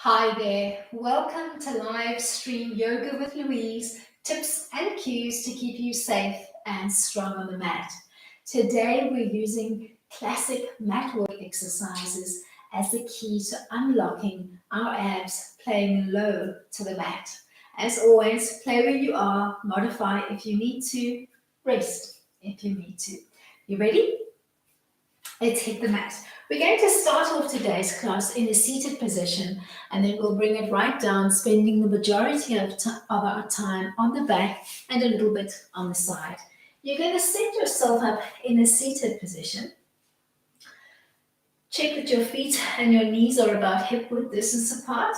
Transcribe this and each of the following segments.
Hi there, welcome to live stream Yoga with Louise, tips and cues to keep you safe and strong on the mat. Today we're using classic mat work exercises as the key to unlocking our abs, playing low to the mat. As always, play where you are, modify if you need to, rest if you need to. You ready? Let's hit the mat. We're going to start off today's class in a seated position and then we'll bring it right down, spending the majority of our time on the back and a little bit on the side. You're going to set yourself up in a seated position. Check that your feet and your knees are about hip width distance apart.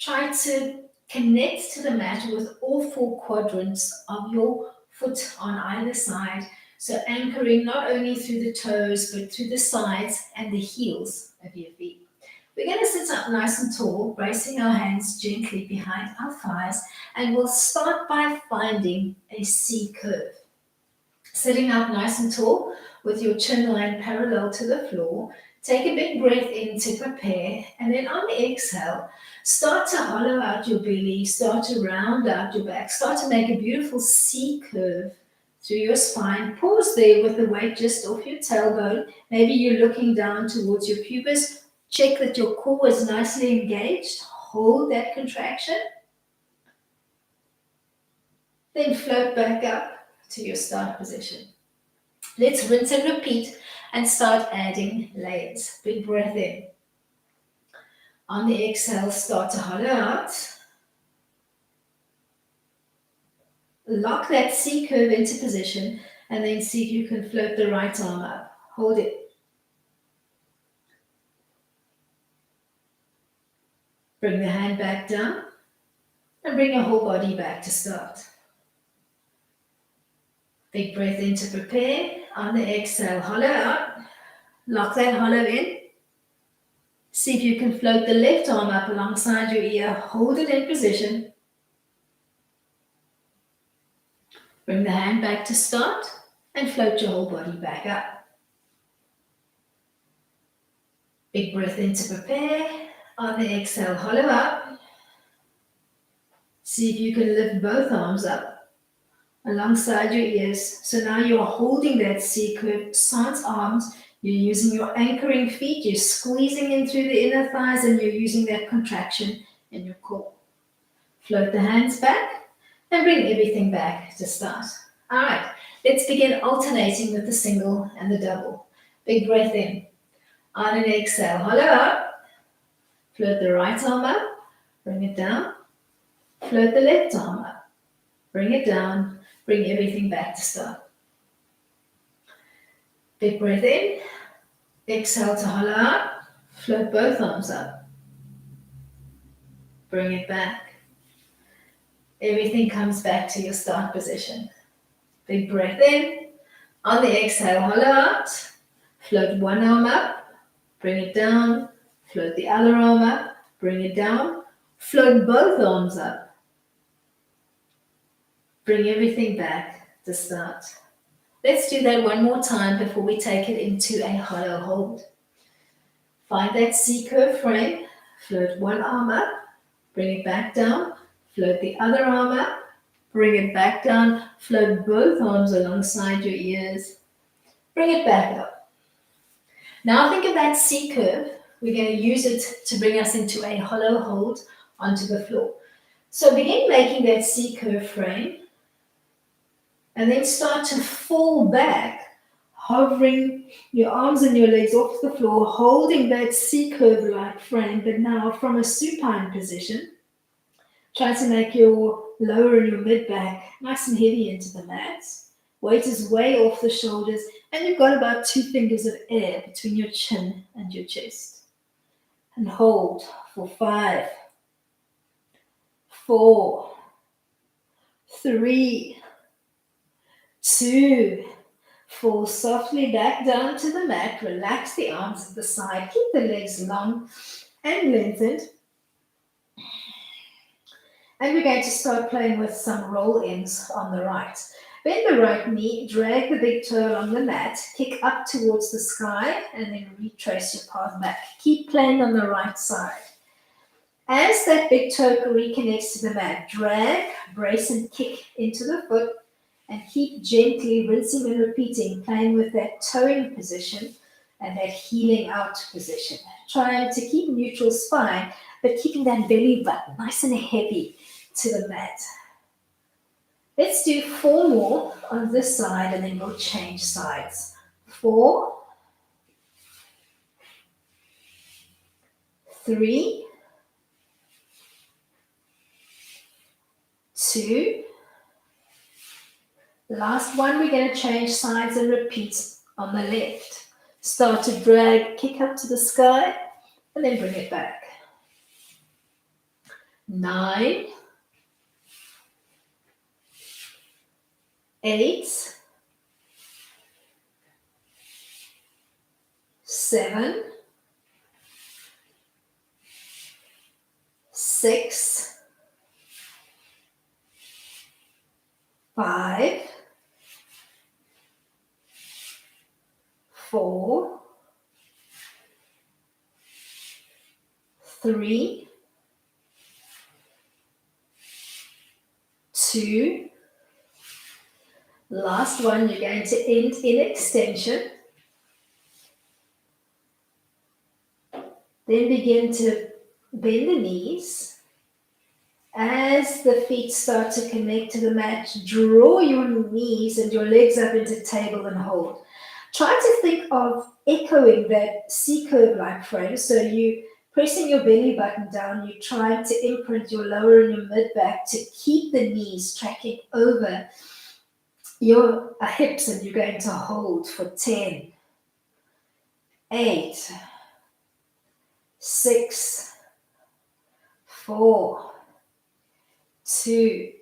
Try to connect to the mat with all four quadrants of your foot on either side. So anchoring not only through the toes, but through the sides and the heels of your feet. We're going to sit up nice and tall, bracing our hands gently behind our thighs, and we'll start by finding a C curve. Sitting up nice and tall with your chin line parallel to the floor, take a big breath in to prepare, and then on the exhale, start to hollow out your belly, start to round out your back, start to make a beautiful C curve through your spine. Pause there with the weight just off your tailbone. Maybe you're looking down towards your pubis. Check that your core is nicely engaged. Hold that contraction. Then float back up to your start position. Let's rinse and repeat and start adding layers. Big breath in. On the exhale, start to hollow out. Lock that C curve into position and then see if you can float the right arm up. Hold it. Bring the hand back down and bring your whole body back to start. Big breath in to prepare. On the exhale, hollow out. Lock that hollow in. See if you can float the left arm up alongside your ear. Hold it in position. Bring the hand back to start and float your whole body back up. Big breath in to prepare. On the exhale, hollow out. See if you can lift both arms up alongside your ears. So now you're holding that C curve, sans arms. You're using your anchoring feet. You're squeezing in through the inner thighs and you're using that contraction in your core. Float the hands back and bring everything back to start. All right, let's begin alternating with the single and the double. Big breath in. On an exhale, hollow out. Float the right arm up. Bring it down. Float the left arm up. Bring it down. Bring everything back to start. Big breath in. Exhale to hollow out. Float both arms up. Bring it back. Everything comes back to your start position. Big breath in. On the exhale, hollow out. Float one arm up. Bring it down. Float the other arm up. Bring it down. Float both arms up. Bring everything back to start. Let's do that one more time before we take it into a hollow hold. Find that C curve frame. Float one arm up. Bring it back down. Float the other arm up. Bring it back down. Float both arms alongside your ears. Bring it back up. Now think of that C curve. We're going to use it to bring us into a hollow hold onto the floor. So begin making that C curve frame. And then start to fall back, hovering your arms and your legs off the floor, holding that C curve-like frame, but now from a supine position. Try to make your lower and your mid back nice and heavy into the mat. Weight is way off the shoulders, and you've got about 2 fingers of air between your chin and your chest. And hold for 5, 4, 3, 2, fall softly back down to the mat. Relax the arms at the side. Keep the legs long and lengthened. And we're going to start playing with some roll-ins on the right. Bend the right knee, drag the big toe along the mat, kick up towards the sky, and then retrace your path back. Keep playing on the right side. As that big toe reconnects to the mat, drag, brace and kick into the foot and keep gently rinsing and repeating, playing with that toeing position and that heeling out position. Trying to keep neutral spine, but keeping that belly button nice and heavy to the mat. Let's do 4 more on this side and then we'll change sides. 4, 3, 2, last one, we're going to change sides and repeat on the left. Start to drag, kick up to the sky, and then bring it back. 9, 8, 7, 6, 5, 4, 3, 2, last one, you're going to end in extension. Then begin to bend the knees. As the feet start to connect to the mat, draw your knees and your legs up into table and hold. Try to think of echoing that C-curve-like frame. So you pressing your belly button down, you're trying to imprint your lower and your mid back to keep the knees tracking over your hips, and you're going to hold for 10, 8, 6, 4, 2,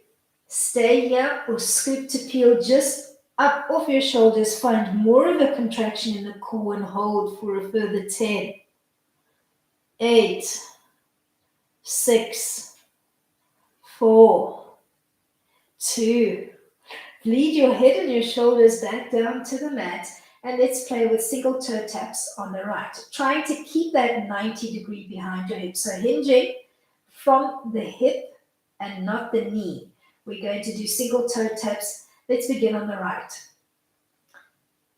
stay here or scoop to peel just up off your shoulders. Find more of a contraction in the core and hold for a further 10, 8, 6, 4, 2. Lead your head and your shoulders back down to the mat, and let's play with single toe taps on the right. Trying to keep that 90-degree behind your hip. So hinging from the hip and not the knee. We're going to do single toe taps. Let's begin on the right.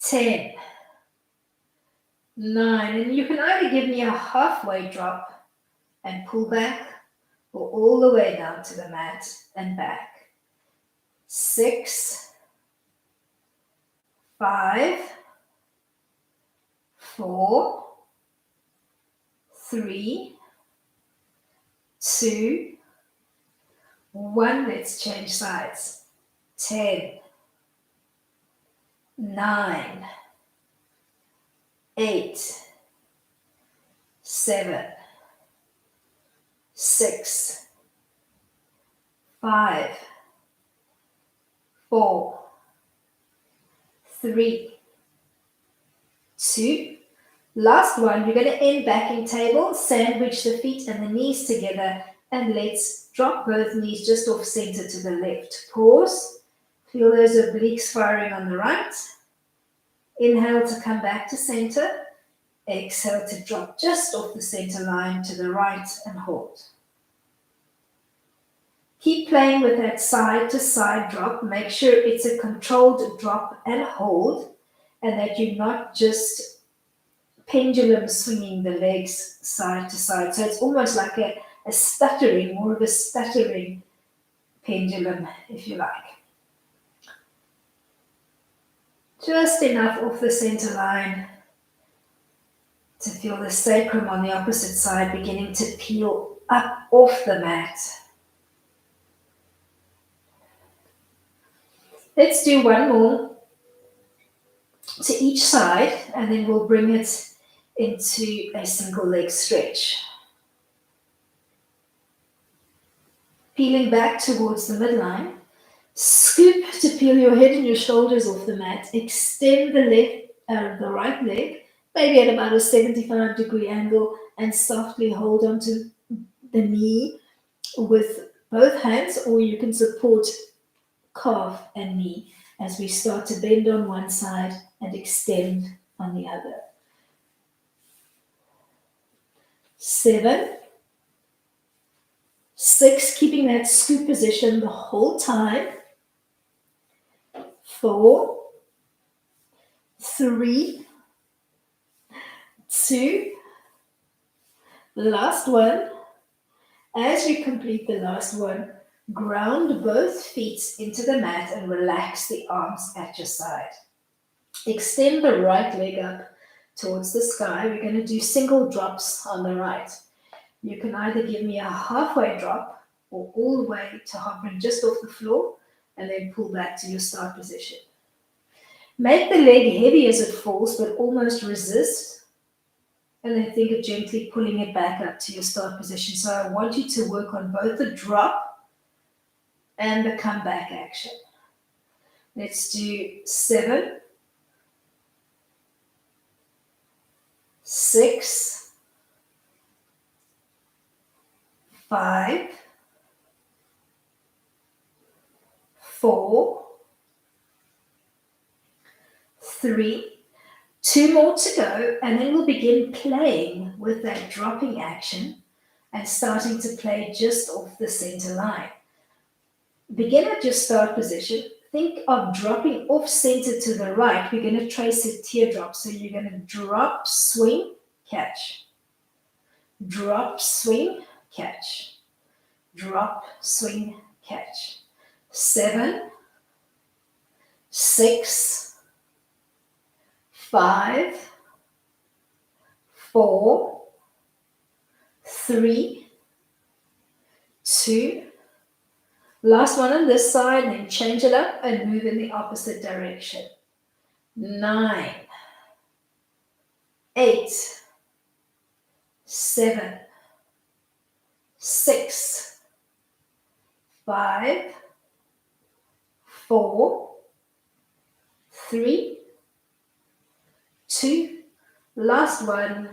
10, 9, and you can either give me a halfway drop and pull back, or all the way down to the mat and back. 6, 5, 4, 3, 2, 1. Let's change sides. 10, 9, 8, 7, 6, 5, 4, 3, 2. Last one, you're going to end back in table, sandwich the feet and the knees together, and let's drop both knees just off center to the left. Pause. Feel those obliques firing on the right. Inhale to come back to center. Exhale to drop just off the center line to the right and hold. Keep playing with that side to side drop. Make sure it's a controlled drop and hold, and that you're not just pendulum swinging the legs side to side. So it's almost like a stuttering, more of a stuttering pendulum, if you like. Just enough off the center line to feel the sacrum on the opposite side beginning to peel up off the mat. Let's do one more to each side, and then we'll bring it into a single leg stretch. Peeling back towards the midline, scoop to peel your head and your shoulders off the mat. Extend the right leg, maybe at about a 75-degree angle, and softly hold onto the knee with both hands, or you can support calf and knee as we start to bend on one side and extend on the other. 7, 6, keeping that scoop position the whole time. 4, 3, 2, last one. As you complete the last one, ground both feet into the mat and relax the arms at your side. Extend the right leg up towards the sky. We're going to do single drops on the right. You can either give me a halfway drop or all the way to hovering just off the floor and then pull back to your start position. Make the leg heavy as it falls, but almost resist. And then think of gently pulling it back up to your start position. So I want you to work on both the drop and the comeback action. Let's do 7, 6, 5, 4, 3, 2 more to go, and then we'll begin playing with that dropping action and starting to play just off the center line. Begin at your start position. Think of dropping off center to the right. We're going to trace a teardrop. So you're going to drop, swing, catch. Drop, swing, catch. Drop, swing, catch. 7, 6, 5, 4, 3, 2. Last one on this side, then change it up and move in the opposite direction. 9, 8, 7, 6, 5, 4, 3, 2. Last one.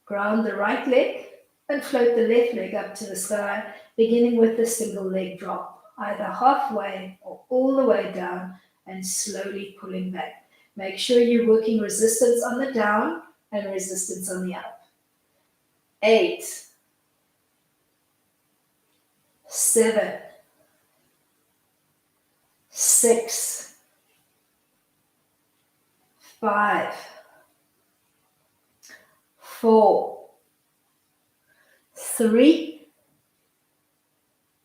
Ground the right leg and float the left leg up to the sky, beginning with the single leg drop, either halfway or all the way down and slowly pulling back. Make sure you're working resistance on the down and resistance on the up. 8, 7, 6, 5, 4, 3,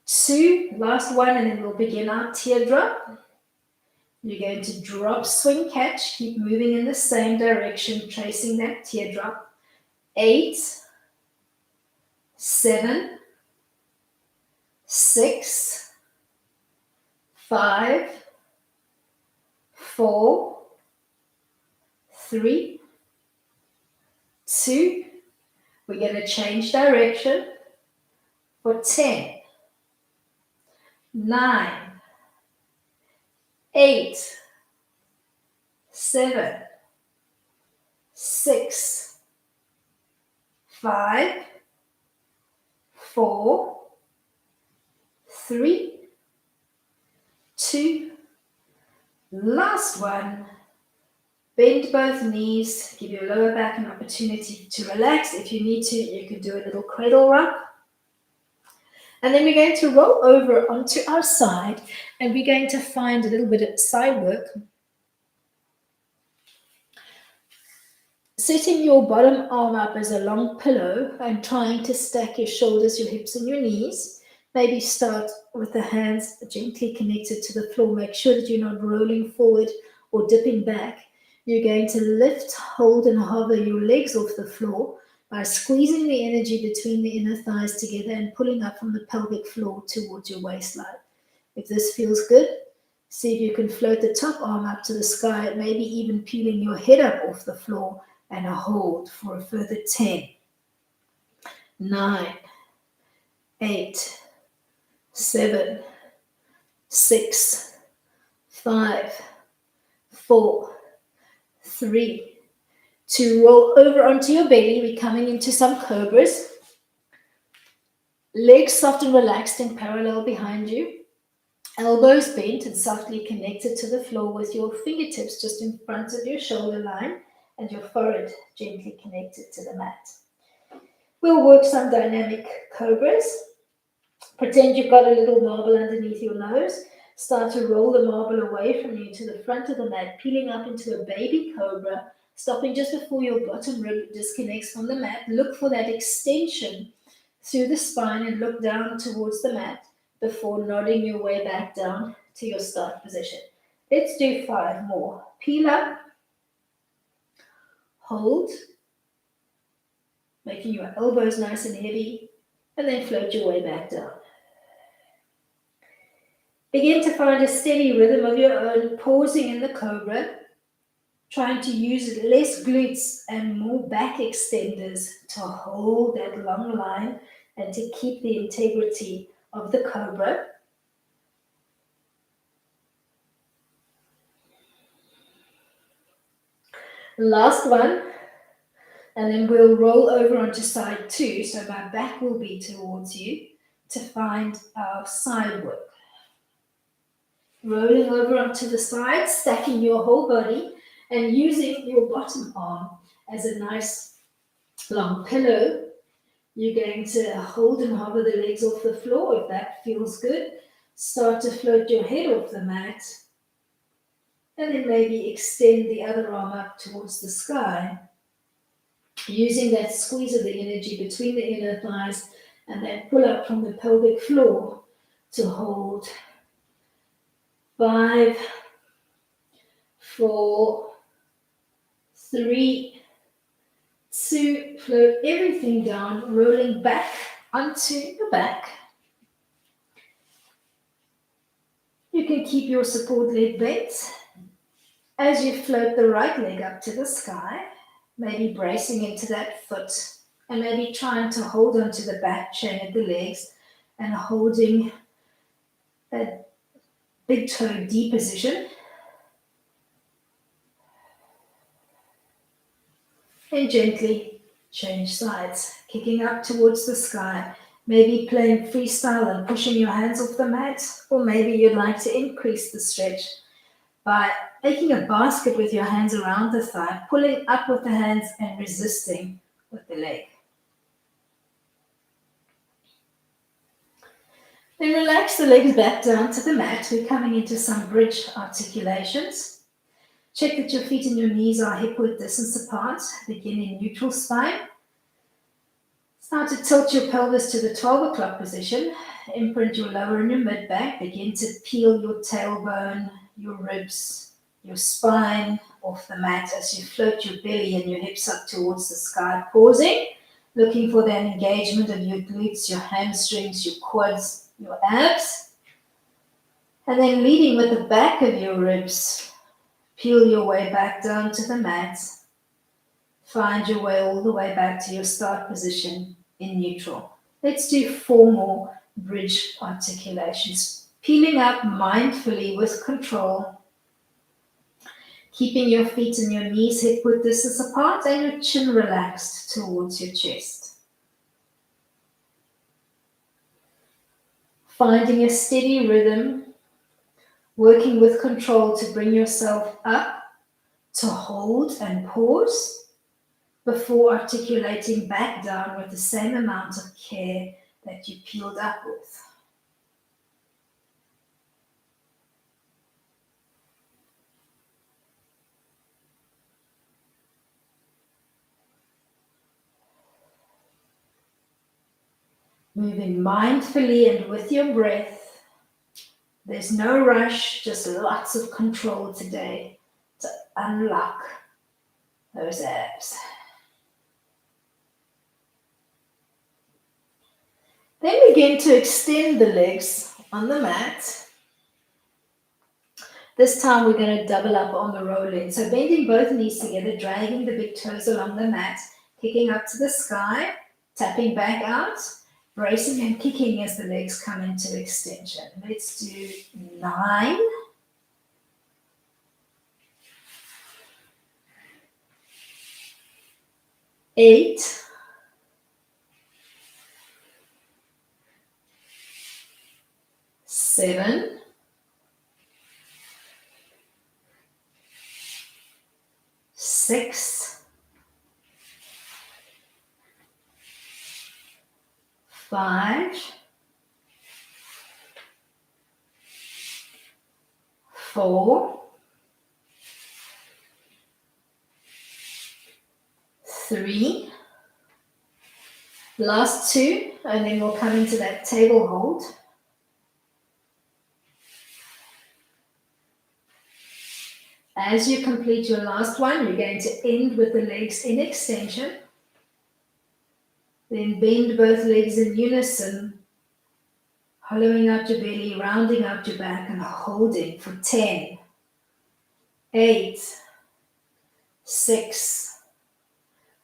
2, last one, and then we'll begin our teardrop. You're going to drop, swing, catch, keep moving in the same direction, tracing that teardrop. 8, 7, 6, 5, 4, 3, 2. We're going to change direction for 10, 9, 8, 7, 6, 5, 4, 3, 2. Last one. Bend both knees, give your lower back an opportunity to relax. If you need to, you can do a little cradle rock. And then we're going to roll over onto our side and we're going to find a little bit of side work. Setting your bottom arm up as a long pillow and trying to stack your shoulders, your hips and your knees. Maybe start with the hands gently connected to the floor. Make sure that you're not rolling forward or dipping back. You're going to lift, hold, and hover your legs off the floor by squeezing the energy between the inner thighs together and pulling up from the pelvic floor towards your waistline. If this feels good, see if you can float the top arm up to the sky, maybe even peeling your head up off the floor, and a hold for a further 10, 9, 8, 7, 6, 5, 4, 3, 2. Roll over onto your belly. We're coming into some cobras. Legs soft and relaxed and parallel behind you. Elbows bent and softly connected to the floor with your fingertips just in front of your shoulder line and your forehead gently connected to the mat. We'll work some dynamic cobras. Pretend you've got a little marble underneath your nose. Start to roll the marble away from you to the front of the mat, peeling up into a baby cobra, stopping just before your bottom rib disconnects from the mat. Look for that extension through the spine and look down towards the mat before nodding your way back down to your start position. Let's do 5 more. Peel up, hold, making your elbows nice and heavy, and then float your way back down. Begin to find a steady rhythm of your own, pausing in the cobra, trying to use less glutes and more back extenders to hold that long line and to keep the integrity of the cobra. Last one, and then we'll roll over onto side 2, so my back will be towards you to find our side work. Rolling over onto the side, stacking your whole body and using your bottom arm as a nice long pillow. You're going to hold and hover the legs off the floor if that feels good. Start to float your head off the mat and then maybe extend the other arm up towards the sky. Using that squeeze of the energy between the inner thighs and then pull up from the pelvic floor to hold 5, 4, 3, 2, float everything down, rolling back onto the back. You can keep your support leg bent as you float the right leg up to the sky, maybe bracing into that foot and maybe trying to hold onto the back chain of the legs and holding that big toe D position. And gently change sides, kicking up towards the sky, maybe playing freestyle and pushing your hands off the mat, or maybe you'd like to increase the stretch by making a basket with your hands around the thigh, pulling up with the hands and resisting with the leg. Then relax the legs back down to the mat. We're coming into some bridge articulations. Check that your feet and your knees are hip-width distance apart. Begin in neutral spine. Start to tilt your pelvis to the 12 o'clock position. Imprint your lower and your mid back. Begin to peel your tailbone, your ribs, your spine off the mat as you float your belly and your hips up towards the sky. Pausing, looking for that engagement of your glutes, your hamstrings, your quads, your abs. And then leading with the back of your ribs. Peel your way back down to the mat. Find your way all the way back to your start position in neutral. Let's do 4 more bridge articulations. Peeling up mindfully with control. Keeping your feet and your knees hip-width distance apart and your chin relaxed towards your chest. Finding a steady rhythm. Working with control to bring yourself up, to hold and pause before articulating back down with the same amount of care that you peeled up with. Moving mindfully and with your breath. There's no rush, just lots of control today to unlock those abs. Then begin to extend the legs on the mat. This time we're going to double up on the roll in. So bending both knees together, dragging the big toes along the mat, kicking up to the sky, tapping back out, bracing and kicking as the legs come into extension. Let's do 9. 8. 7. 6. 5. 4, 3, last 2, and then we'll come into that table hold. As you complete your last one, you're going to end with the legs in extension. Then bend both legs in unison, hollowing out your belly, rounding out your back, and holding for 10, 8, 6,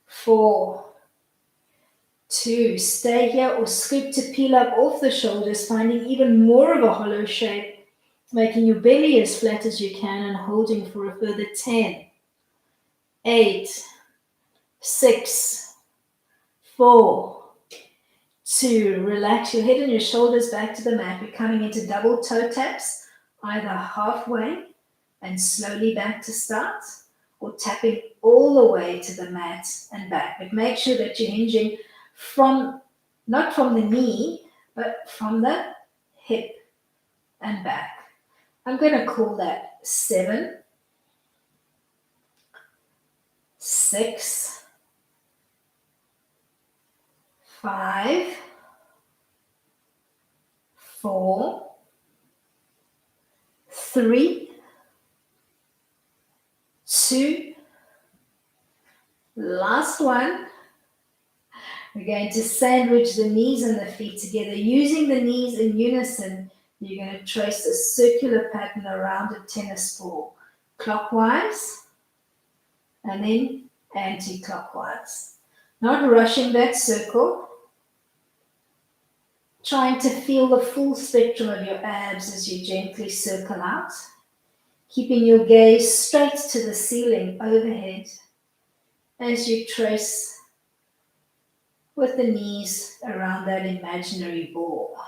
4, 2. Stay here or scoop to peel up off the shoulders, finding even more of a hollow shape, making your belly as flat as you can and holding for a further 10, 8, 6, 4, 2. Relax your head and your shoulders back to the mat. We're coming into double toe taps, either halfway and slowly back to start, or tapping all the way to the mat and back. But make sure that you're hinging from, not from the knee, but from the hip and back. I'm going to call that 7, 6, 5, 4, 3, 2, last one. We're going to sandwich the knees and the feet together. Using the knees in unison, you're going to trace a circular pattern around a tennis ball, clockwise and then anti-clockwise. Not rushing that circle, trying to feel the full spectrum of your abs as you gently circle out, keeping your gaze straight to the ceiling overhead as you trace with the knees around that imaginary ball.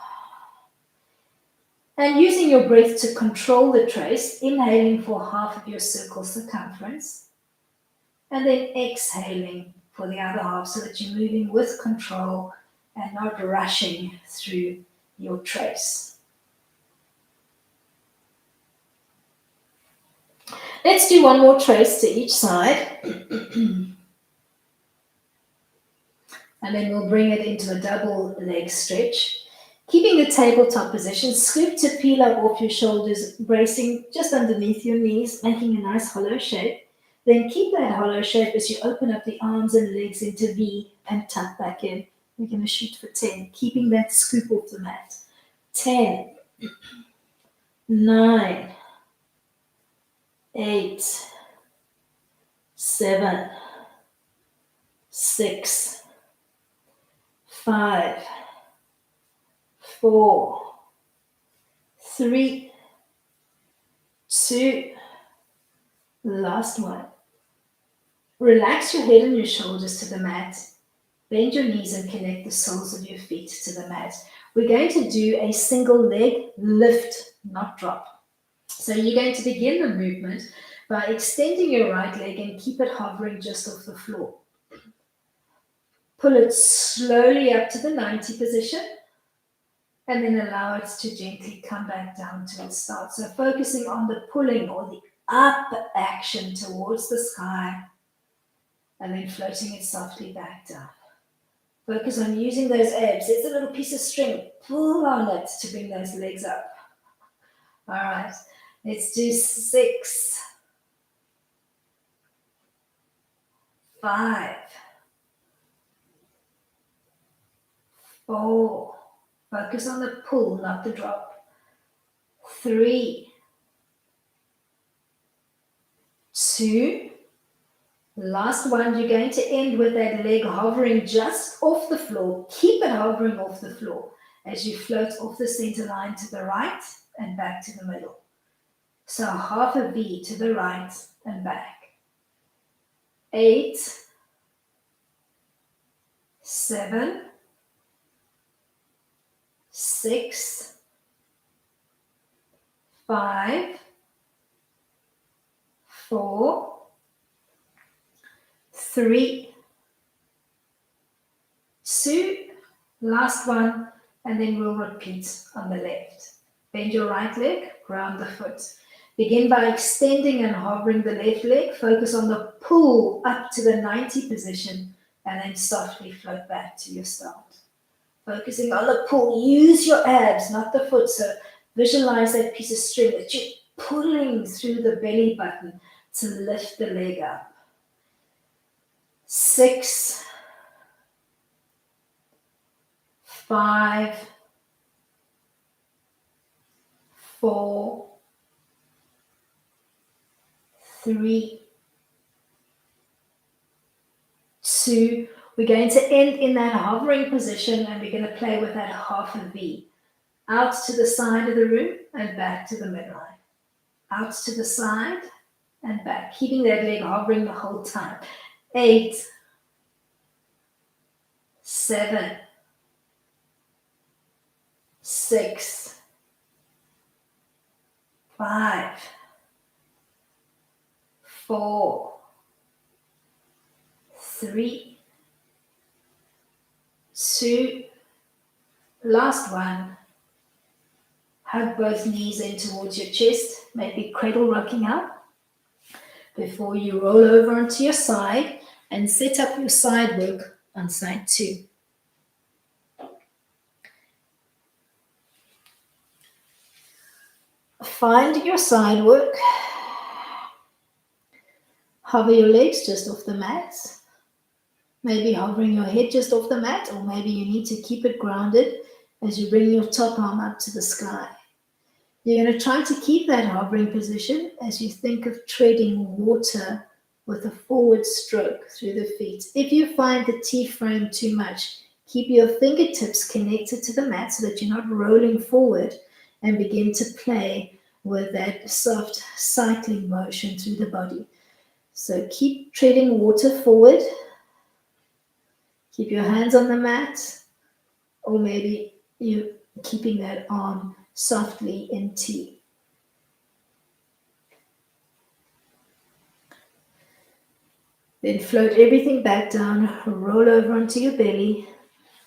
And using your breath to control the trace, inhaling for half of your circle circumference, and then exhaling for the other half so that you're moving with control and not rushing through your trace. Let's do one more trace to each side. And then we'll bring it into a double leg stretch. Keeping the tabletop position, scoop to peel up off your shoulders, bracing just underneath your knees, making a nice hollow shape. Then keep that hollow shape as you open up the arms and legs into V and tuck back in. We're going to shoot for 10, keeping that scoop off the mat. 10, 9, 8, 7, 6, 5, 4, 3, 2, last one. Relax your head and your shoulders to the mat. Bend your knees and connect the soles of your feet to the mat. We're going to do a single leg lift, not drop. So you're going to begin the movement by extending your right leg and keep it hovering just off the floor. Pull it slowly up to the 90 position and then allow it to gently come back down to its start. So focusing on the pulling or the up action towards the sky and then floating it softly back down. Focus on using those abs. There's a little piece of string. Pull on it to bring those legs up. All right, let's do 6, 5, 4. Focus on the pull, not the drop. 3, 2. Last one, you're going to end with that leg hovering just off the floor. Keep it hovering off the floor as you float off the center line to the right and back to the middle. So half a V to the right and back. 8, 7, 6, 5, 4, 3, 2, last one, and then we'll repeat on the left. Bend your right leg, ground the foot. Begin by extending and hovering the left leg. Focus on the pull up to the 90 position and then softly float back to your start. Focusing on the pull. Use your abs, not the foot. So visualize that piece of string that you're pulling through the belly button to lift the leg up. 6, 5, 4, 3, 2. We're going to end in that hovering position and we're going to play with that half a V. Out to the side of the room and back to the midline. Out to the side and back. Keeping that leg hovering the whole time. 8, 7, 6, 5, 4, 3, 2, last one. Hug both knees in towards your chest, maybe cradle rocking up before you roll over onto your side and set up your side work on side 2. Find your side work. Hover your legs just off the mat. Maybe hovering your head just off the mat, or maybe you need to keep it grounded as you bring your top arm up to the sky. You're going to try to keep that hovering position as you think of treading water with a forward stroke through the feet. If you find the T-frame too much, keep your fingertips connected to the mat so that you're not rolling forward, and begin to play with that soft cycling motion through the body. So keep treading water forward. Keep your hands on the mat, or maybe you're keeping that arm softly in T. Then float everything back down, roll over onto your belly.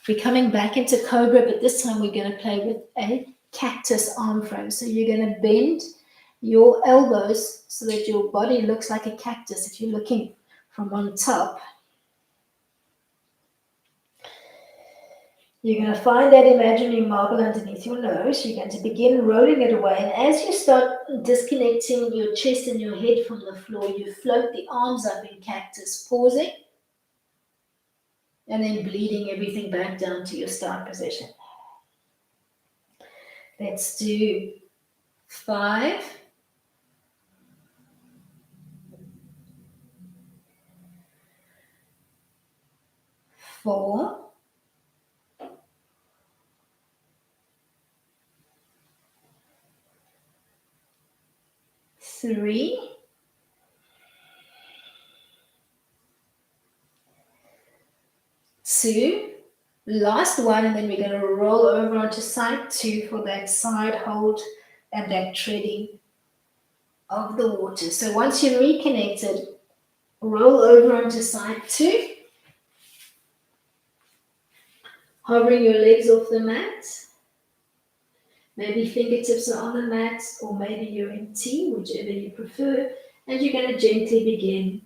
We're coming back into Cobra, but this time we're going to play with a cactus arm frame. So you're going to bend your elbows so that your body looks like a cactus if you're looking from on top. You're going to find that imaginary marble underneath your nose. You're going to begin rolling it away. And as you start disconnecting your chest and your head from the floor, you float the arms up in cactus, pausing, and then bleeding everything back down to your start position. Let's do 5, 4, 3, 2, last one, and then we're going to roll over onto side 2 for that side hold and that treading of the water. So once you're reconnected, roll over onto side 2, hovering your legs off the mat. Maybe fingertips are on the mat, or maybe you're in T, whichever you prefer. And you're going to gently begin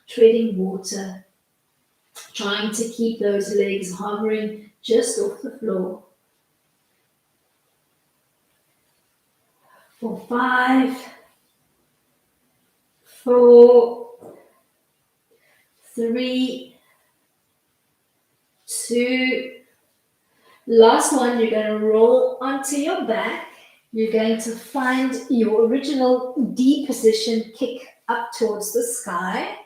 treading water, trying to keep those legs hovering just off the floor. For 5, 4, 3, 2, last one, you're going to roll onto your back. You're going to find your original D position, kick up towards the sky.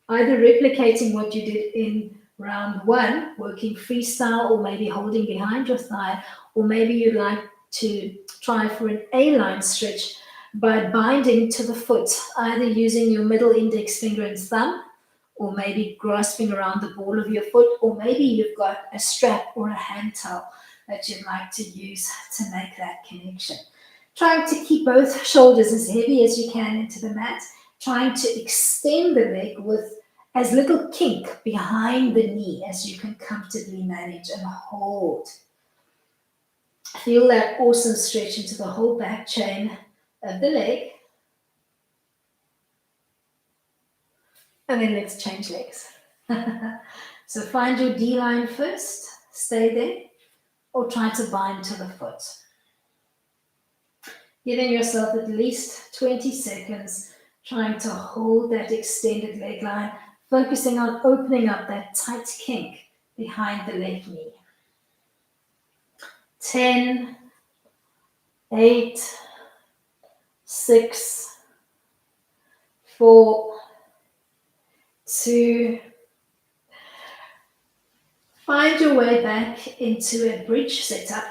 Either replicating what you did in round 1, working freestyle, or maybe holding behind your thigh, or maybe you'd like to try for an A-line stretch by binding to the foot, either using your middle index finger and thumb, or maybe grasping around the ball of your foot, or maybe you've got a strap or a hand towel that you'd like to use to make that connection. Trying to keep both shoulders as heavy as you can into the mat, trying to extend the leg with as little kink behind the knee as you can comfortably manage, and hold. Feel that awesome stretch into the whole back chain, of the leg. And then let's change legs. So find your D line first, stay there, or try to bind to the foot. Giving yourself at least 20 seconds, trying to hold that extended leg line, focusing on opening up that tight kink behind the left knee. 10, 8, 6, 4, 2. Find your way back into a bridge setup.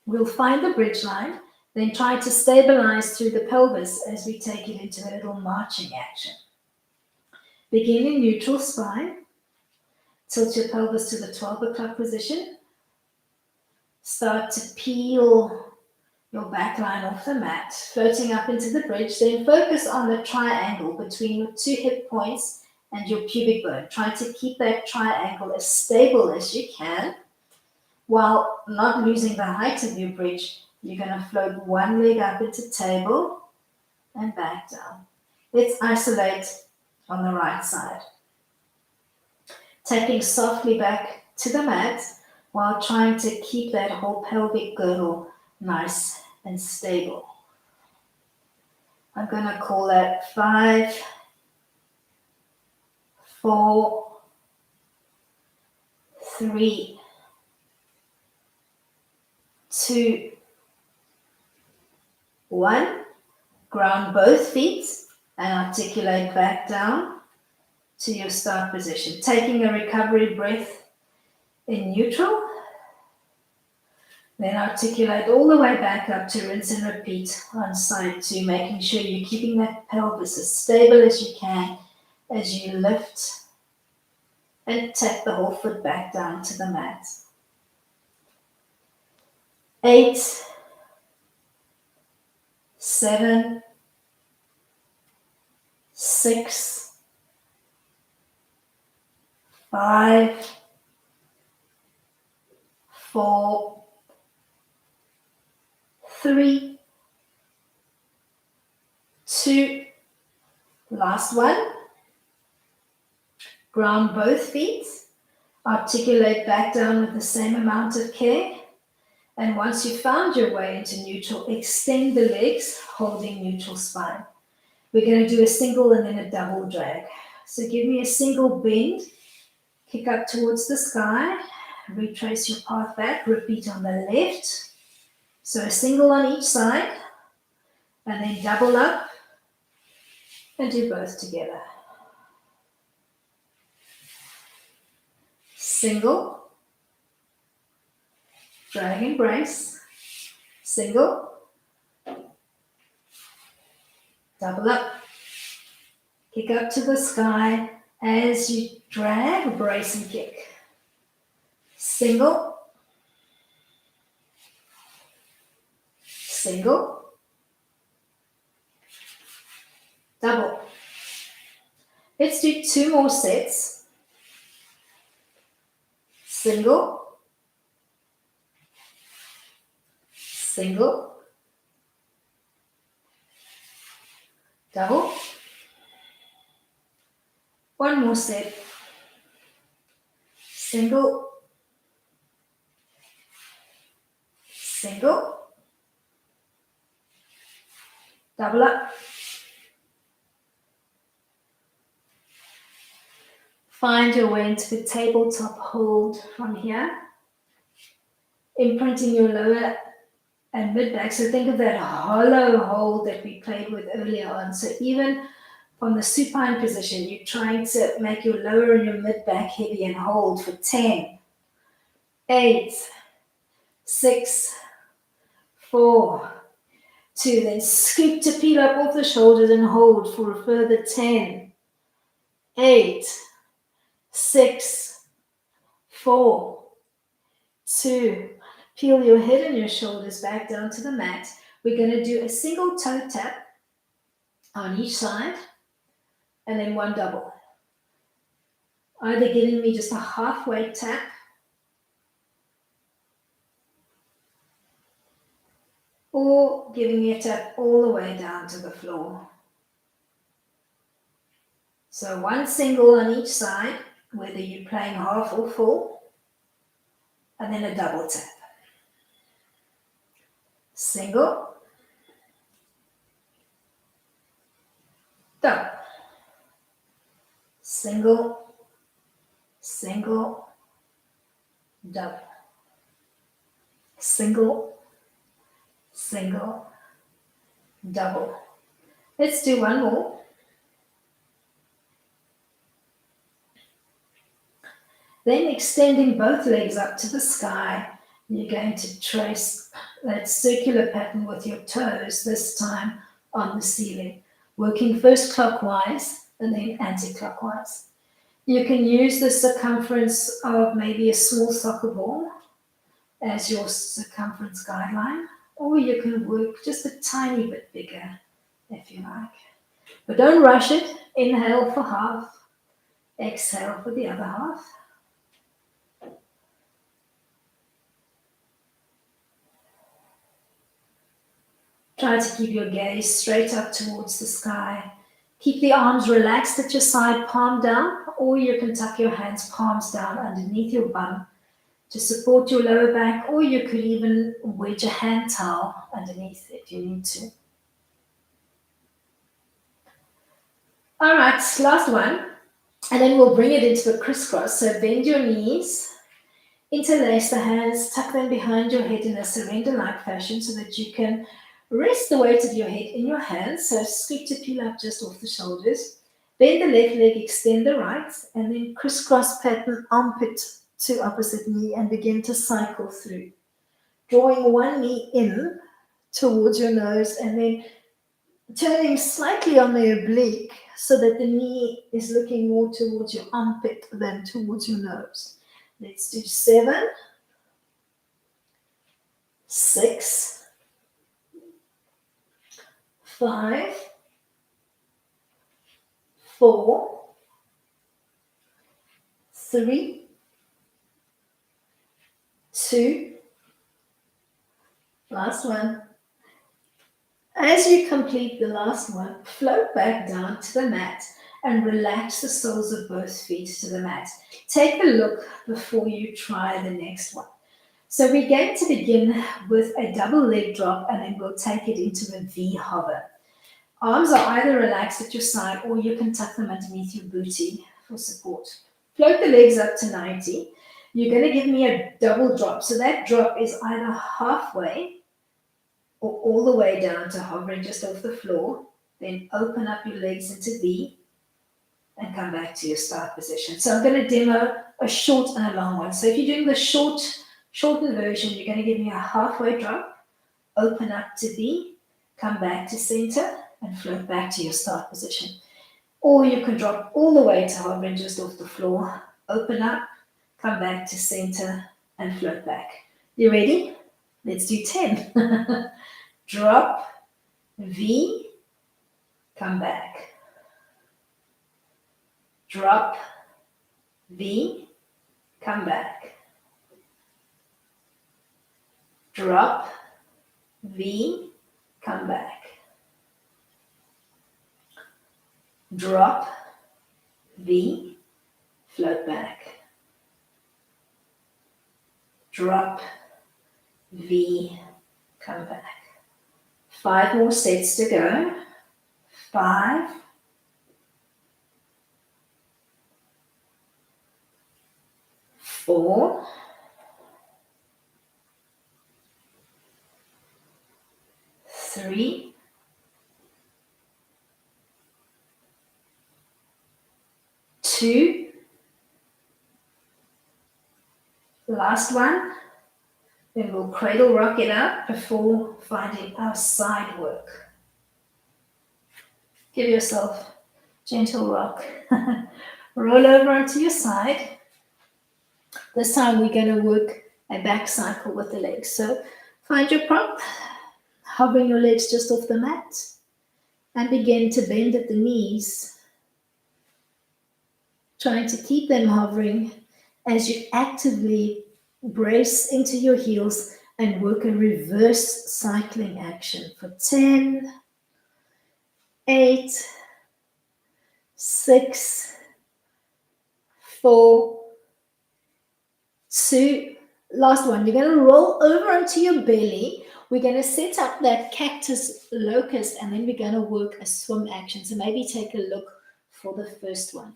We'll find the bridge line, then try to stabilize through the pelvis as we take it into a little marching action. Begin in neutral spine. Tilt your pelvis to the 12 o'clock position. Start to peel your back line off the mat, floating up into the bridge. Then focus on the triangle between your two hip points and your pubic bone. Try to keep that triangle as stable as you can while not losing the height of your bridge. You're going to float one leg up into table and back down. Let's isolate on the right side. Tapping softly back to the mat while trying to keep that whole pelvic girdle nice and stable. I'm going to call that 5, 4, 3, 2, 1. Ground both feet and articulate back down to your start position. Taking a recovery breath in neutral. Then articulate all the way back up to rinse and repeat on side 2, making sure you're keeping that pelvis as stable as you can as you lift and tap the whole foot back down to the mat. 8, 7, 6, 5, 4, 3, 2, last one. Ground both feet, articulate back down with the same amount of care. And once you've found your way into neutral, extend the legs, holding neutral spine. We're going to do a single and then a double drag. So give me a single bend, kick up towards the sky, retrace your path back, repeat on the left. So a single on each side, and then double up and do both together. Single, drag and brace, single, double up, kick up to the sky as you drag, brace and kick. Single, single, double. Let's do 2 more sets. Single, single, double. 1 more set. Single, single, double up. Find your way into the tabletop hold from here, imprinting your lower and mid back. So think of that hollow hold that we played with earlier on. So even from the supine position, you're trying to make your lower and your mid back heavy and hold for 10, 8, 6, 4, 2. Then scoop to peel up off the shoulders and hold for a further 10, 8, 6, 4, 2. Peel your head and your shoulders back down to the mat. We're going to do a single toe tap on each side and then 1 double. Either giving me just a halfway tap or giving it up all the way down to the floor. So one single on each side, whether you're playing half or full, and then a double tap. Single, double, single, single, double, single, single, double. Let's do one more. Then extending both legs up to the sky, you're going to trace that circular pattern with your toes, this time on the ceiling, working first clockwise and then anti-clockwise. You can use the circumference of maybe a small soccer ball as your circumference guideline, or you can work just a tiny bit bigger if you like. But don't rush it. Inhale for half, exhale for the other half. Try to keep your gaze straight up towards the sky. Keep the arms relaxed at your side, palm down, or you can tuck your hands palms down underneath your bum to support your lower back, or you could even wedge a hand towel underneath if you need to. All right, last one, and then we'll bring it into a crisscross. So bend your knees, interlace the hands, tuck them behind your head in a surrender-like fashion so that you can rest the weight of your head in your hands. So scoop to peel up just off the shoulders. Bend the left leg, extend the right, and then crisscross pattern, armpit to opposite knee, and begin to cycle through. Drawing one knee in towards your nose and then turning slightly on the oblique so that the knee is looking more towards your armpit than towards your nose. Let's do 7, 6, 5, 4, 3, 2, last one. As you complete the last one, float back down to the mat and relax the soles of both feet to the mat. Take a look before you try the next one. So we're going to begin with a double leg drop, and then we'll take it into a V hover. Arms are either relaxed at your side, or you can tuck them underneath your booty for support. Float the legs up to 90. You're going to give me a double drop. So that drop is either halfway or all the way down to hovering just off the floor. Then open up your legs into V and come back to your start position. So I'm going to demo a short and a long one. So if you're doing the shortened version, you're going to give me a halfway drop, open up to V, come back to center, and float back to your start position. Or you can drop all the way to hovering just off the floor, open up, come back to center, and float back. You ready? Let's do 10. Drop, V, come back. Drop, V, come back. Drop, V, come back. Drop, V, float back. Drop, V, come back. 5 more sets to go. 5, 4, 3, 2, last one. Then we'll cradle rock it out before finding our side work. Give yourself gentle rock. Roll over onto your side. This time we're going to work a back cycle with the legs. So find your prop, hovering your legs just off the mat, and begin to bend at the knees, trying to keep them hovering as you actively brace into your heels and work a reverse cycling action for 10, 8, 6, 4, 2, last one. You're going to roll over onto your belly. We're going to set up that cactus locust, and then we're going to work a swim action. So maybe take a look for the first one.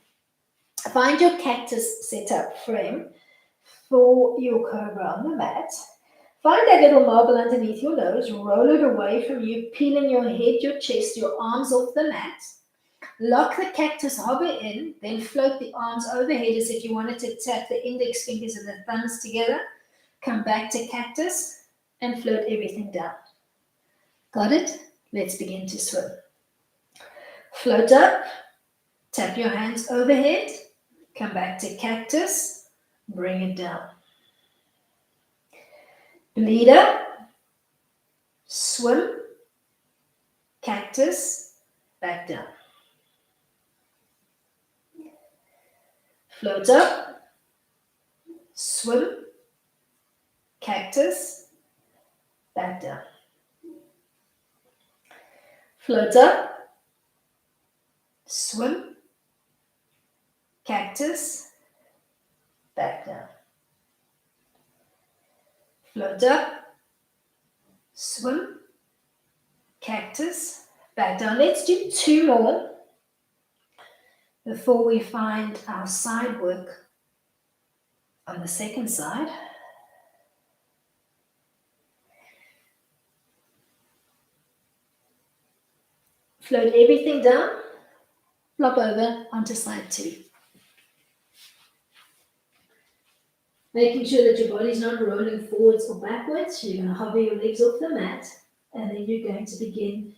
Find your cactus setup frame for your cobra on the mat. Find that little marble underneath your nose, roll it away from you, peeling your head, your chest, your arms off the mat. Lock the cactus, hover in, then float the arms overhead as if you wanted to tap the index fingers and the thumbs together. Come back to cactus and float everything down. Got it? Let's begin to swim. Float up, tap your hands overhead, come back to cactus, bring it down. Bleed up, swim, cactus, back down. Float up, swim, cactus, back down. Float up, swim, cactus, back down. Float up, swim, cactus, back down. Let's do 2 more before we find our side work on the second side. Float everything down, flop over onto side 2. Making sure that your body's not rolling forwards or backwards. You're going to hover your legs off the mat, and then you're going to begin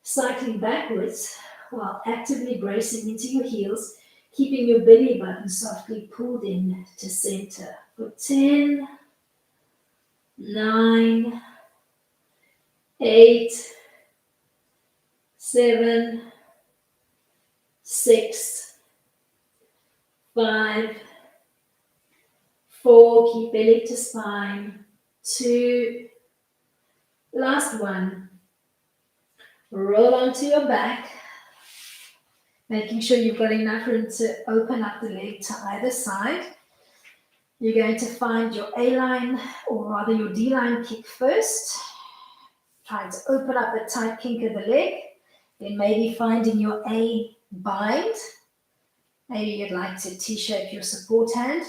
cycling backwards while actively bracing into your heels, keeping your belly button softly pulled in to center for 10, 9, 8, 7, 6, 5, 4, keep belly to spine, 2, last one, roll onto your back, making sure you've got enough room to open up the leg to either side. You're going to find your A-line, or rather your D-line kick first, trying to open up the tight kink of the leg, then maybe finding your A bind. Maybe you'd like to T-shape your support hand.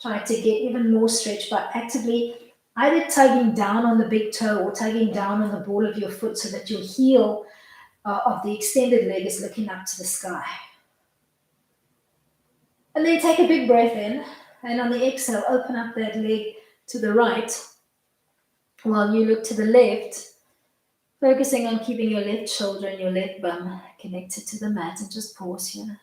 Try to get even more stretch by actively either tugging down on the big toe or tugging down on the ball of your foot so that your heel of the extended leg is looking up to the sky. And then take a big breath in, and on the exhale, open up that leg to the right while you look to the left, focusing on keeping your left shoulder and your left bum connected to the mat, and just pause here.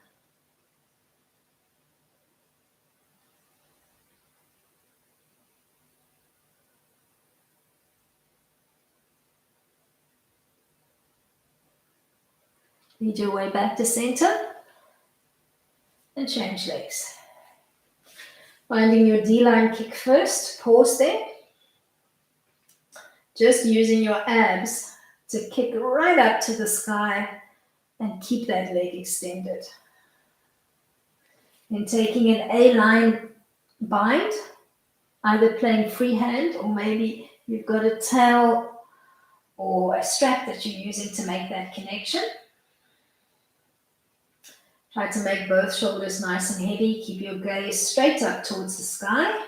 Lead your way back to center and change legs. Finding your D-line kick first, pause there. Just using your abs to kick right up to the sky and keep that leg extended. Then taking an A-line bind, either playing freehand or maybe you've got a towel or a strap that you're using to make that connection. Try to make both shoulders nice and heavy. Keep your gaze straight up towards the sky.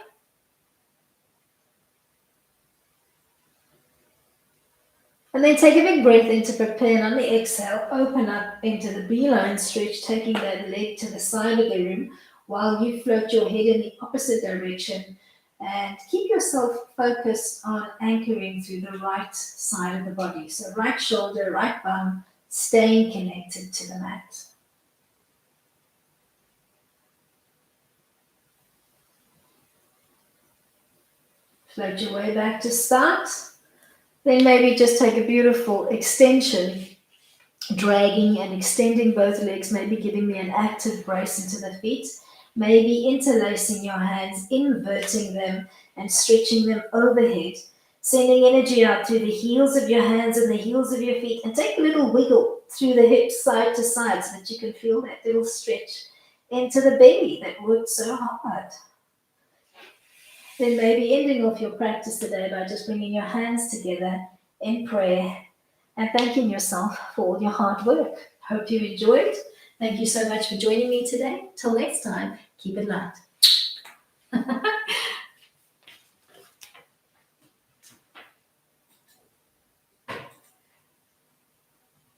And then take a big breath in to prepare, and on the exhale, open up into the beeline stretch, taking that leg to the side of the room while you float your head in the opposite direction, and keep yourself focused on anchoring through the right side of the body. So right shoulder, right bum, staying connected to the mat. Float your way back to start. Then maybe just take a beautiful extension, dragging and extending both legs, maybe giving me an active brace into the feet, maybe interlacing your hands, inverting them and stretching them overhead, Sending energy out through the heels of your hands and the heels of your feet. And take a little wiggle through the hips side to side so that you can feel that little stretch into the belly that worked so hard. Then maybe ending off your practice today by just bringing your hands together in prayer and thanking yourself for all your hard work. Hope you enjoyed. Thank you so much for joining me today. Till next time, keep it light.